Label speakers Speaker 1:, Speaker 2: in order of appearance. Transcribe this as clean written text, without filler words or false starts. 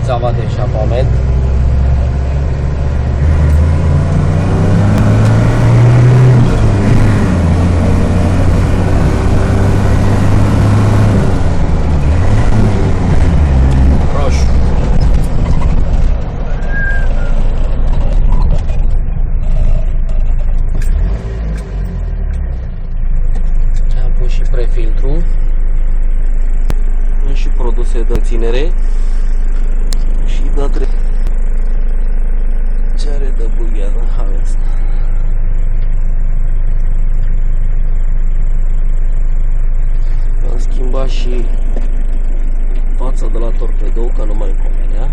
Speaker 1: rețeaua de eșapament. Prefiltru și produse de ținere și de ce are de bulgheară asta. Am schimbat și fața de la torpedou, că nu mai convenea.